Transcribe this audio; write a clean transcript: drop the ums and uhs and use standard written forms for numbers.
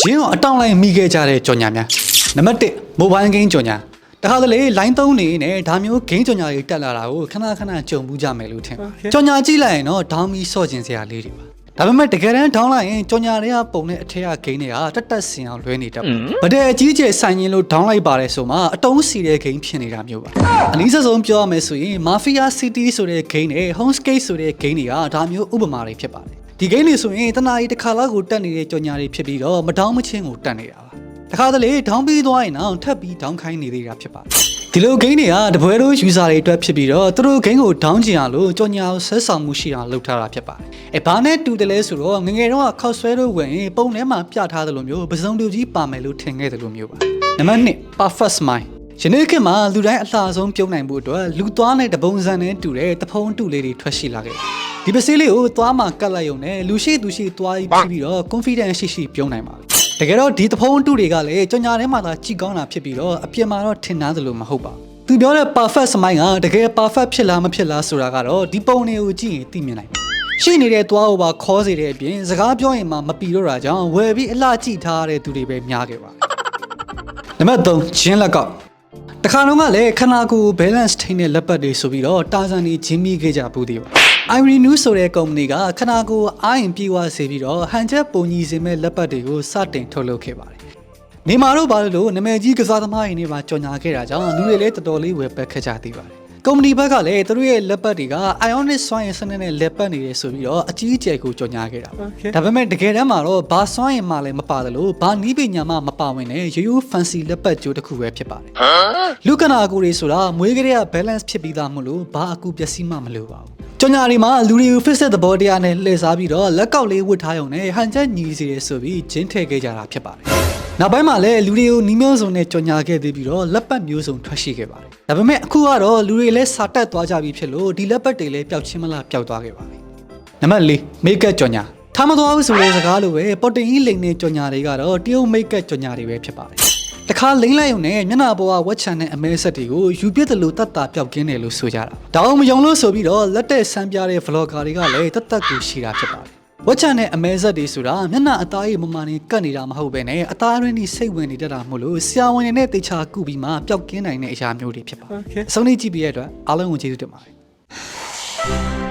ဂျင်းအတောင်လိုက်မိခဲ့ကြတဲ့ကြော်ညာများနံပါတ်1မိုဘိုင်းဂိမ်းကြော်ညာတခါတလေလိုင်း3နေနဲ့ဒါမျိုးဂိမ်းကြော်ညာတွေတက်လာတာကိုခဏကြုံမှုကြမယ်လို့ထင်ကြော်ညာကြည့်လိုက်ရင်တော့ဒေါင်းပြီးစော့ကျင်စရာလေးတွေပါဒါပေမဲ့တကယ်တမ်းဒေါင်းလိုက်ရင်ကြော်ညာတွေကပုံနဲ့အထက်ကဂိမ်းတွေကတက်ဆင်အောင်လွှဲနေတတ်ပါဗတဲ့အကြီးကျယ်ဆိုင်ရင်လို့ဒေါင်းလိုက်ပါတယ်ဆိုမှအတုံးစီတဲ့ဂိမ်းဖြစ်နေတာမျိုးပါအနည်းဆုံးပြောရမယ်ဆိုရင်မာဖီးယားစီးတီးဆိုတဲ့ဂိမ်းနဲ့ home skate ဆိုတဲ့ဂိမ်းတွေကဒါမျိုးဥပမာတွေဖြစ်ပါတယ်ဒီဂိမ်းတွေဆိုရင်တနားရီတစ်ခါလောက်ကိုတက်နေတဲ့ကြော်ညာတွေဖြစ်ပြီးတော့မဒေါင်းမချင်းကိုတက်နေတာပါတခါတလေဒေါင်းပြီးသွားရင်တော့ထပ်ပြီးဒေါင်းခိုင်းနေသေးတာဖြစ်ပါတယ်ဒီလိုဂိမ်းတွေကတပွဲတို့ user တွေအတွက်ဖြစ်ပြီးတော့သူတို့ဂိမ်းကိုဒေါင်းကျင်အောင်လို့ကြော်ညာကိုဆက်ဆောင်မှုရှိအောင်လုပ်ထားတာဖြစ်ပါတယ်ဘာနဲ့တူတယ်လဲဆိုတော့ငငယ်တော့ခောက်ဆွဲတို့ဝင်ပုံထဲမှာပြထားသလိုမျိုးပစုံတူကြီးပါမယ်လို့ထင်ခဲ့တယ်လို့မျိုးပါနံပါတ်2 perfect smileယနေ့ခေတ်မှာလူတိုင်းအလှဆုံးပြုံးနိုင်ဖို့အတွက်လူသွားနဲ့တပုံစံနဲ့တူတဲ့တဖုံးတူလေးတွေထွက်ရှိလာခဲ့ဒီပစည်းလေးကိုသွားမှာကတ်လိုက်ရုံနဲ့လူရှိသူရှိသွားပြီးတော့ confidence ရှိပြုံးနိုင်ပါတကယ်တော့ဒီတဖုံးတူတွေကလည်းကြော်ညာထဲမှာသာကြည်ကောင်းတာဖြစ်ပြီးတော့အပြင်မှာတော့ထင်သားသလိုမဟုတ်ပါဘူးသူပြောတဲ့ perfect smile ကတကယ် perfect ဖြစ်လားမဖြစ်လားဆိုတာကတော့ဒီပုံတွေကိုကြည့်ရင်သိမြင်နိုင်ရှိနေတဲ့သွားကိုပါခေါ်စေတဲ့အပြင်စကားပြောရင်မှမပီတော့တာကြောင့်ဝယ်ပြီးအလှကြည့်ထားတဲ့သူတွေပဲများခဲ့ပါနံပါတ်3ဂျင်းလက်ကောက်တခါတော့ကလည်းခနာကို balance ထိန်းတဲ့လက်ပတ်တွေဆိုပြီးတော့တာဇန်တွေဂျင်းမိခဲ့ကြဘူးသေးပါIrene News ဆိုတဲ့ကုမ္ပဏီကခနာကိုအားရင်ပြေဝစေပြီးတော့ဟန်ချက်ပုံကြီးစင်မဲ့လက်ပတ်တွေကိုစတင်ထုတ်လုပ်ခဲ့ပါတယ်။နေမာတို့ဘာလို့နာမည်ကြီးကစားသမားတွေနေပါကြော်ညာခဲ့တာကြောင့်လူတွေလည်းတော်တော်လေးဝယ်ပတ်ခဲ့ကြသေးပါတယ်။ကုမ္ပဏီဘက်ကလည်းသူတို့ရဲ့လက်ပတ်တွေက Ionic စွမ်းအင်စနစ်နဲ့လက်ပတ်နေတယ်ဆိုပြီးတော့အကြီးအကျယ်ကိုကြော်ညာခဲ့တာပါ။ဒါပေမဲ့တကယ်တမ်းမှာတော့ဘာစွမ်းအင်မှလည်းမပါတယ်လို့ဘာနီးပညာမှမပါဝင်တဲ့ရိုးရိုး fancy လက်ပတ်ကြိုးတစ်ခုပဲဖြစ်ပါတယ်။လူကနာကိုတွေဆိုတာမွေးကလေးက balance ဖြစ်ပြီးသားမို့လို့ဘာအကူပျက်စီးမှမလိုပါဘူး။ကြော်ညာတွေမှာလူတွေကို fix တဲ့သဘောတရားနဲ့လှည့်စားပြီးတော့လက်ကောက်လေးဝတ်ထားရုံနဲ့ဟန်ချက်ညီစီတယ်ဆိုပြီးဂျင်းထည့်ခဲ့ကြတာဖြစ်ပါတယ်။နောက်ပိုင်းမှာလည်းလူတွေကိုနီးမျိုးစုံနဲ့ကြော်ညာခဲ့သေးပြီးတော့လက်ပတ်မျိုးစုံထွက်ရှိခဲ့ပါတယ်။ဒါပေမဲ့အခုကတော့လူတွေလည်းစာတက်သွားကြပြီဖြစ်လို့ဒီလက်ပတ်တွေလည်းပျောက်ချင်းမလားပျောက်သွားခဲ့ပါပြီ။နံပါတ်4 makeup ကြော်ညာထားမသွားဘူးဆိုတဲ့စကားလိုပဲပေါ်တင်ကြီးလိန်နဲ့ကြော်ညာတွေကတော့တရုတ် makeup ကြော်ညာတွေပဲဖြစ်ပါတယ်။တခါလိမ့်လိုက်ုံနဲ့မျက်နှာပေါ်ကဝက်ချန်နဲ့အမဲဆက်တွေကိုယူပြစ်တယ်လို့တတ်တာပျောက်ကင်းတယ်လို့ဆိုကြတာ။ဒါအောင်မယုံလို့ဆိုပြီးတော့လက်တဲ့ဆန်းပြတဲ့ vlogger တွေကလည်းတတ်ကိုရှိတာဖြစ်ပါတယ်။ဝက်ချန်နဲ့အမဲဆက်တွေဆိုတာမျက်နှာအသားရည်မမှန်နေကတ်နေတာမဟုတ်ပဲနဲ့အသားရင်းကြီးစိတ်ဝင်နေတတ်တာမို့လို့ဆရာဝန်တွေနဲ့တေချာကုပြီးမှပျောက်ကင်းနိုင်တဲ့အရာမျိုးတွေဖြစ်ပါတယ်။အဆုံးလေးကြည့်ပြီးရတဲ့အတွက်အားလုံးကိုကျေးဇူးတင်ပါတယ်။